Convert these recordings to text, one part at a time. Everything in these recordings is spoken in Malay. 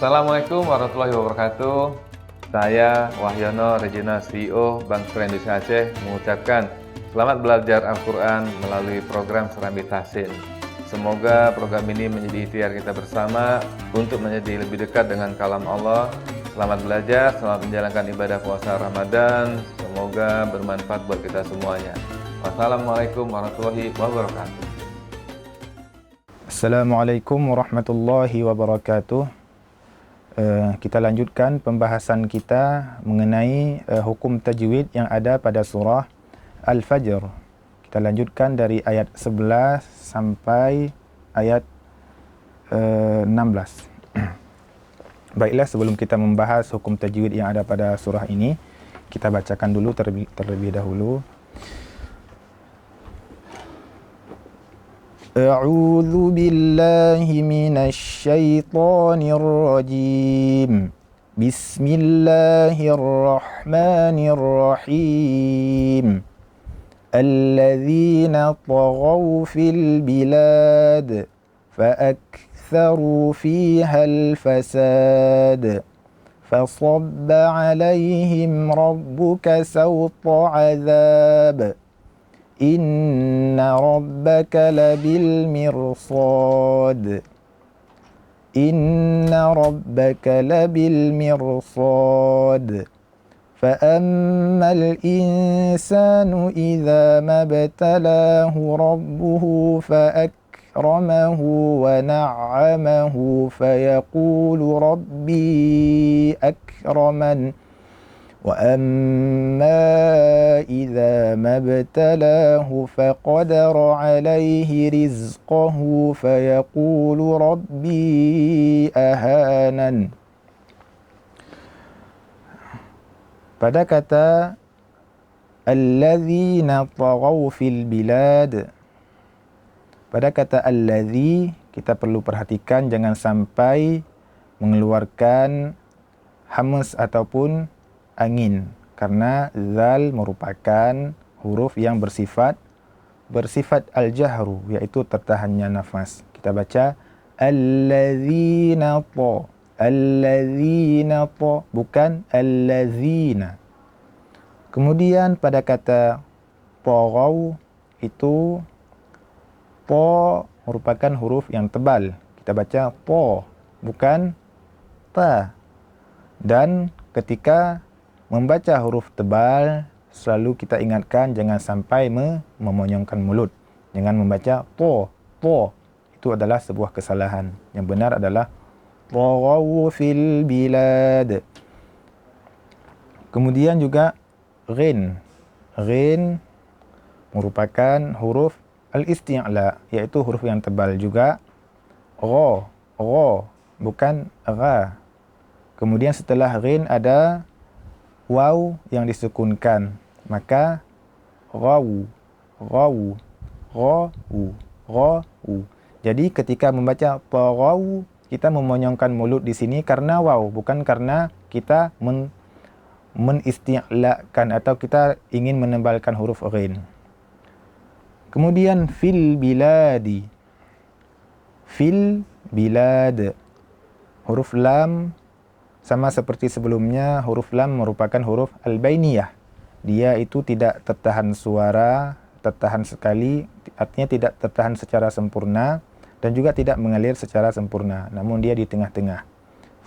Assalamualaikum warahmatullahi wabarakatuh. Saya Wahyono Regina, CEO Bank Syariah Indonesia Aceh, mengucapkan selamat belajar Al-Quran melalui program Serambi Tahsin. Semoga program ini menjadi ikhtiar kita bersama untuk menjadi lebih dekat dengan kalam Allah. Selamat belajar, selamat menjalankan ibadah puasa Ramadan. Semoga bermanfaat buat kita semuanya. Wassalamualaikum warahmatullahi wabarakatuh. Assalamualaikum warahmatullahi wabarakatuh. Kita lanjutkan pembahasan kita mengenai hukum tajwid yang ada pada surah Al-Fajr. Kita lanjutkan dari ayat 11 sampai ayat 16. Baiklah, sebelum kita membahas hukum tajwid yang ada pada surah ini, kita bacakan dulu terlebih dahulu. A'udzu billahi minasy syaithanir rajim. Bismillahirrahmanirrahim. Alladzina taghaw fil bilad fa'aktharu fiha al-fasad. Fasabba 'alaihim rabbuka sawta 'adzab. Inna rabbaka labil mirsad. Inna rabbaka labil mirsad. فأما الإنسان إذا ما ابتلاه ربه فأكرمه ونعمه فيقول ربي أكرمن وأما إذا ما ابتلاه فقدر عليه رزقه فيقول ربي أهانن. Pada kata alladzina taghaw fil bilad, pada kata alladzi kita perlu perhatikan jangan sampai mengeluarkan hamas ataupun angin, karena zal merupakan huruf yang bersifat al-jahru, yaitu tertahannya nafas. Kita baca alladzina ta, alladzina ta, bukan alladzina. Kemudian pada kata taghaw itu ta merupakan huruf yang tebal. Kita baca ta, bukan ta. Dan ketika membaca huruf tebal, selalu kita ingatkan jangan sampai memonyongkan mulut. Jangan membaca to. Itu adalah sebuah kesalahan. Yang benar adalah taghaw fil bilad. Kemudian juga ghin. Ghin merupakan huruf al-isti'la, yaitu huruf yang tebal juga. Gha, bukan gha. Kemudian setelah ghin ada waw yang disukunkan, maka ghawu. Jadi ketika membaca taghaw, kita memonyongkan mulut di sini karena waw, bukan karena kita menisti'lakan atau kita ingin menebalkan huruf ghin. Kemudian fil biladi. Fil bilad. Huruf lam sama seperti sebelumnya, huruf lam merupakan huruf al-bainiyah. Dia itu tidak tertahan suara, tertahan sekali, artinya tidak tertahan secara sempurna dan juga tidak mengalir secara sempurna, namun dia di tengah-tengah.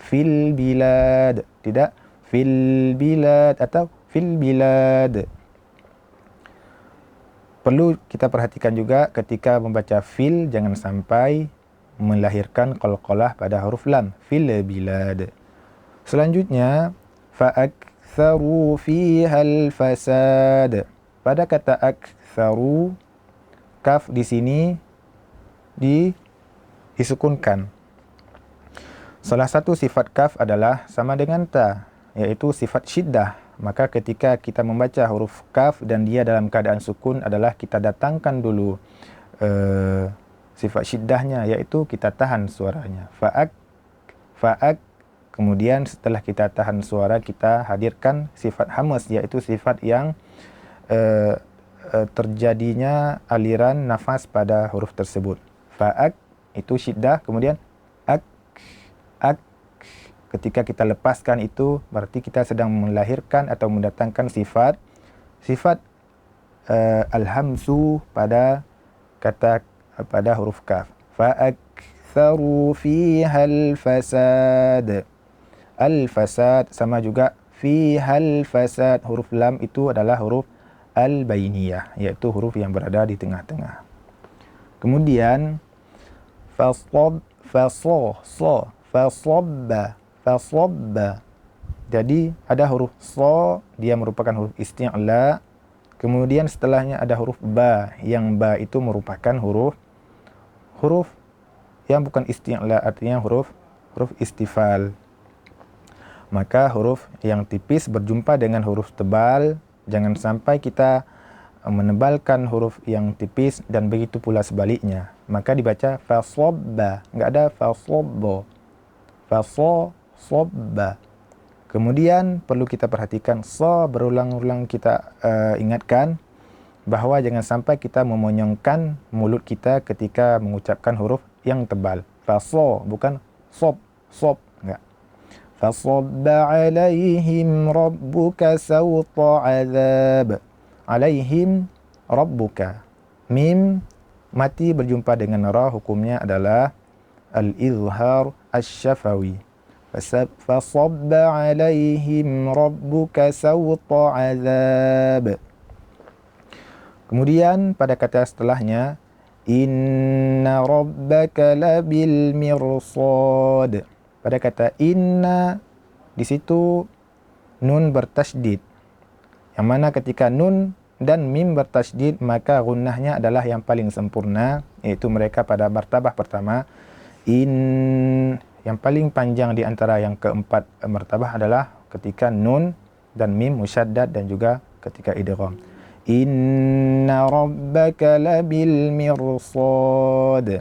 Fil bilad, tidak fil bilad atau fil bilad. Perlu kita perhatikan juga ketika membaca fil, jangan sampai melahirkan qalqalah pada huruf lam. Fil bilad. Selanjutnya, fa'aktharu fihal fasad. Pada kata aktharu, kaf di sini disukunkan. Salah satu sifat kaf adalah sama dengan ta, yaitu sifat syiddah. Maka ketika kita membaca huruf kaf dan dia dalam keadaan sukun adalah kita datangkan dulu sifat syiddahnya, yaitu kita tahan suaranya. Fa'ak. Kemudian setelah kita tahan suara, kita hadirkan sifat hamas, yaitu sifat yang terjadinya aliran nafas pada huruf tersebut. Fa'ak itu syiddah, kemudian ak. ketika kita lepaskan itu berarti kita sedang melahirkan atau mendatangkan sifat al-hamzu pada pada huruf kaf. Fa'aktharu fiha al-fasad. Al-fasad sama juga fihal fasad. Huruf lam itu adalah huruf al-bainiyah, yaitu huruf yang berada di tengah-tengah. Kemudian fasabba. Jadi ada huruf so, dia merupakan huruf isti'la. Kemudian setelahnya ada huruf ba, yang ba itu merupakan huruf yang bukan isti'la, artinya huruf istifal. Maka huruf yang tipis berjumpa dengan huruf tebal. Jangan sampai kita menebalkan huruf yang tipis dan begitu pula sebaliknya. Maka dibaca fasabba, enggak ada fasabba. Fasabba. Kemudian perlu kita perhatikan berulang-ulang kita ingatkan bahwa jangan sampai kita memonyongkan mulut kita ketika mengucapkan huruf yang tebal. Bukan sob, enggak. Fasabba alaihim rabbuka sawta azab. Alaihim rabbuka. Mim mati berjumpa dengan ra, hukumnya adalah al-izhar asy-syafawi. Fasabba alaihim rabbuka sawta azab. Kemudian pada kata setelahnya, inna rabbaka labil mirsad. Pada kata inna, di situ nun bertasydid. Yang mana ketika nun dan mim bertasydid, maka gunnahnya adalah yang paling sempurna, yaitu mereka pada martabah pertama. Yang paling panjang di antara yang keempat martabah adalah ketika nun dan mim musyaddad dan juga ketika idgham. Inna rabbaka labil mirsad.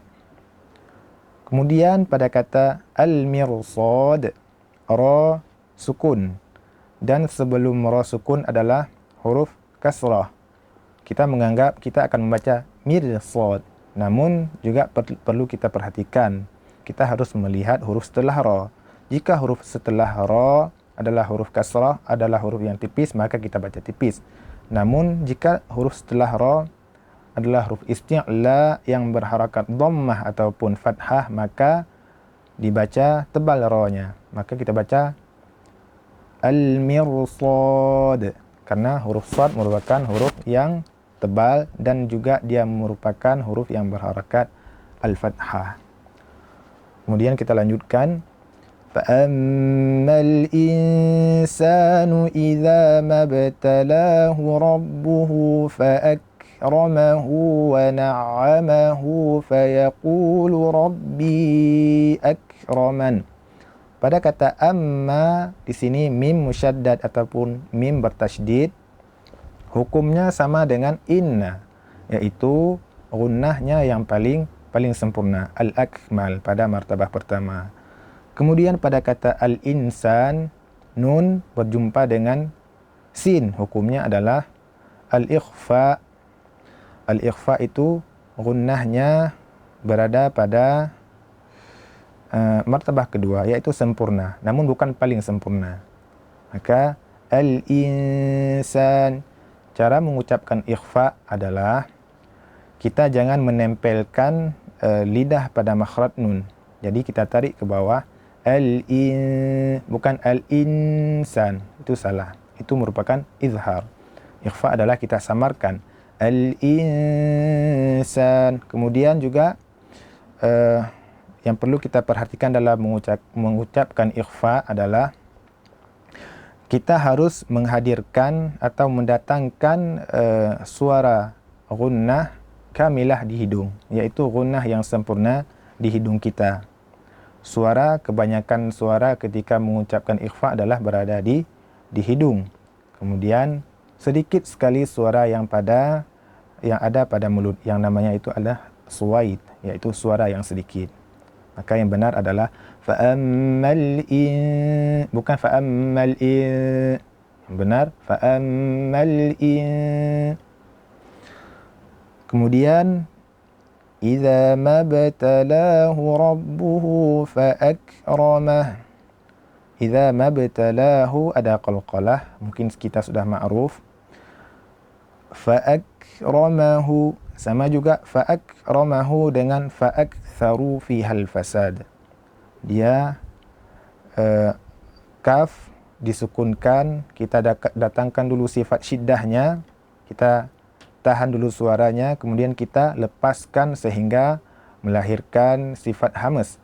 Kemudian pada kata al-mirsad, ra sukun. Dan sebelum ra sukun adalah huruf kasrah. Kita menganggap kita akan membaca mirsad. Namun juga perlu kita perhatikan. Kita harus melihat huruf setelah ra. Jika huruf setelah ra adalah huruf kasrah, adalah huruf yang tipis, maka kita baca tipis. Namun jika huruf setelah ra adalah huruf isti'la yang berharakat dhammah ataupun fathah, maka dibaca tebal ra-nya. Maka kita baca al-mirsad, karena huruf sad merupakan huruf yang tebal dan juga dia merupakan huruf yang berharakat al-fathah. Kemudian kita lanjutkan. فَأَمَّا الْإِنسَانُ إِذَا مَا ابْتَلَاهُ رَبُّهُ فَأَكْرَمَهُ وَنَعَّمَهُ فَيَقُولُ رَبِّي أَكْرَمَنِ. Pada kata amma di sini mim musyaddad ataupun mim bertasydid, hukumnya sama dengan inna, yaitu gunnahnya yang paling sempurna, al-akmal pada martabah pertama. Kemudian pada kata al-insan, nun berjumpa dengan sin, hukumnya adalah al-ikhfa. Al-ikhfa itu gunnahnya berada pada martabah kedua, yaitu sempurna, namun bukan paling sempurna. Maka al-insan, cara mengucapkan ikhfa adalah kita jangan menempelkan lidah pada makhraj nun. Jadi kita tarik ke bawah. Bukan al-insan, itu salah. Itu merupakan izhar. Ikhfa adalah kita samarkan al-insan. Kemudian juga yang perlu kita perhatikan dalam mengucapkan ikhfa adalah kita harus menghadirkan atau mendatangkan suara gunnah kamilah di hidung, yaitu gunnah yang sempurna di hidung kita. Kebanyakan suara ketika mengucapkan ikhfa adalah berada di hidung. Kemudian sedikit sekali suara yang ada pada mulut, yang namanya itu adalah suwait, yaitu suara yang sedikit. Maka yang benar adalah bukan fa'ammal in. Yang benar fa'ammal in. Kemudian idza mabtalahu rabbuhu fa'akramah. idza mabtalahu ada qalqalah, mungkin kita sudah ma'ruf. Fa'akramahu, sama juga fa'akramahu dengan fa'aktharu fihal fasad. Dia kaf disukunkan, kita datangkan dulu sifat syiddahnya, kita tahan dulu suaranya, kemudian kita lepaskan sehingga melahirkan sifat hamas.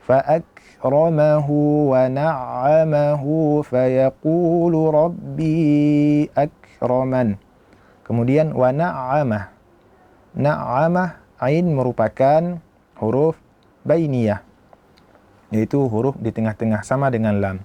Fa'akramahu wa na'amahu fayaqulu rabbi akraman. Kemudian wa na'amah. Na'amah, ain merupakan huruf bainiyah, yaitu huruf di tengah-tengah, sama dengan lam.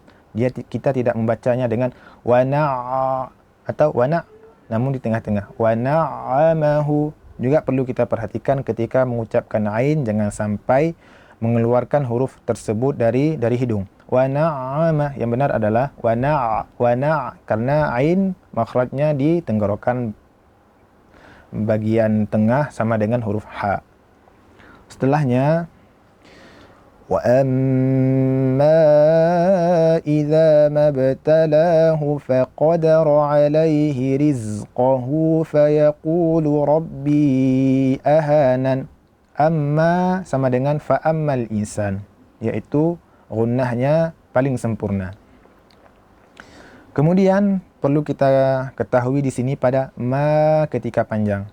Kita tidak membacanya dengan wa na'a atau wa na', namun di tengah-tengah. Wa na'amahu juga perlu kita perhatikan ketika mengucapkan ain, jangan sampai mengeluarkan huruf tersebut dari hidung. Wa na'amah, yang benar adalah wa na', karena ain makhrajnya di tenggorokan bagian tengah sama dengan huruf ha. Setelahnya wa amma idza mabtalahu faqadara alaihi rizqahu fayaqulu rabbi ahanan. Amma sama dengan fa'ammal insan, yaitu gunnahnya paling sempurna. Kemudian perlu kita ketahui di sini pada ma ketika panjang.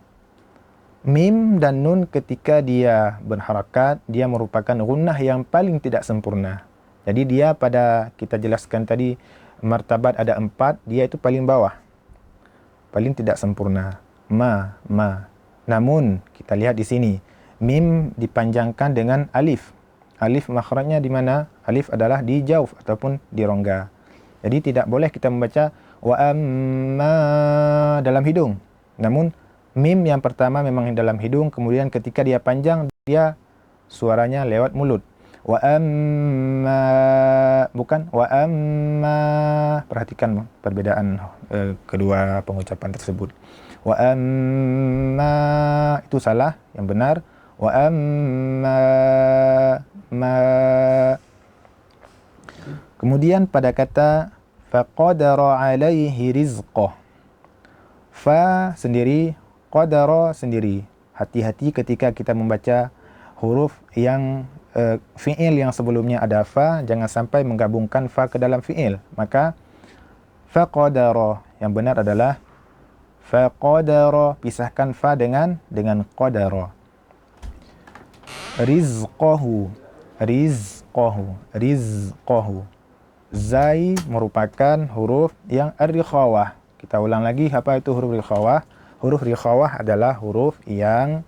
Mim dan nun ketika dia berharakat, dia merupakan gunnah yang paling tidak sempurna. Jadi dia pada, kita jelaskan tadi, martabat ada 4, dia itu paling bawah, paling tidak sempurna. Ma. Namun kita lihat di sini, mim dipanjangkan dengan alif. Alif makhrajnya di mana? Alif adalah di jauf ataupun di rongga. Jadi tidak boleh kita membaca wa amma dalam hidung. Namun mim yang pertama memang dalam hidung, kemudian ketika dia panjang, dia suaranya lewat mulut. Wa amma, bukan wa amma. Perhatikan perbedaan kedua pengucapan tersebut. Wa amma itu salah, yang benar wa amma ma. Kemudian pada kata faqadara alaihi rizqah, fa sendiri, qadara sendiri. Hati-hati ketika kita membaca huruf yang fi'il yang sebelumnya ada fa, jangan sampai menggabungkan fa ke dalam fi'il. Maka faqadara, yang benar adalah faqadara, pisahkan fa dengan qadara. Rizqahu. Zai merupakan huruf yang ar-rikhawah. Kita ulang lagi, apa itu huruf rikhawah? Huruf rikhawah adalah huruf yang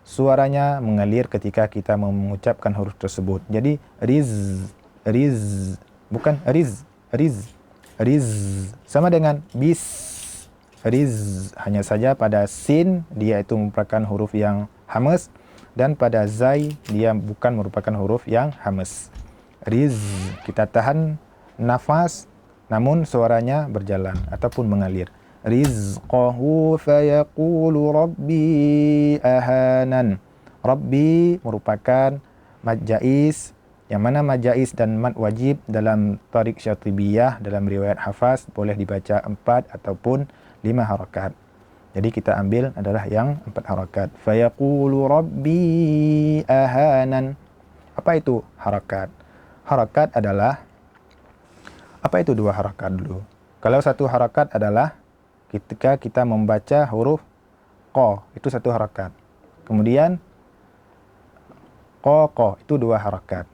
suaranya mengalir ketika kita mengucapkan huruf tersebut. Jadi riz, bukan riz. Sama dengan bis. Riz, hanya saja pada sin dia itu merupakan huruf yang hamas, dan pada zai dia bukan merupakan huruf yang hamas. Riz, kita tahan nafas namun suaranya berjalan ataupun mengalir. Rizqahu fayaqulu rabbi ahanan. Rabbi merupakan mad jaiz, yang mana mad jaiz dan mad wajib dalam Tariq Syatibiyah, dalam riwayat Hafaz boleh dibaca 4 ataupun 5 harakat. Jadi kita ambil adalah yang 4 harakat. Fayaqulu rabbi ahanan. Apa itu harakat? Harakat adalah, apa itu 2 harakat dulu? Kalau 1 harakat adalah ketika kita membaca huruf qa, itu 1 harakat. Kemudian qa itu 2 harakat.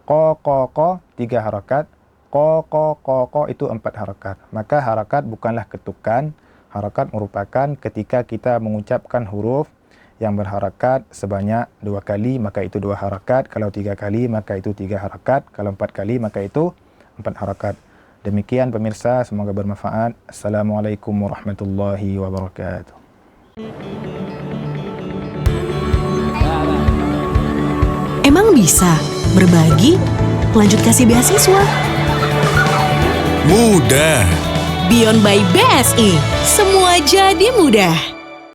Qa 3 harakat. Qa itu 4 harakat. Maka harakat bukanlah ketukan. Harakat merupakan ketika kita mengucapkan huruf yang berharakat sebanyak 2 kali, maka itu 2 harakat. Kalau 3 kali, maka itu 3 harakat. Kalau 4 kali, maka itu 4 harakat. Demikian pemirsa, semoga bermanfaat. Assalamualaikum warahmatullahi wabarakatuh. Emang bisa berbagi, lanjut kasih beasiswa? Mudah. Beyond by BSI, semua jadi mudah.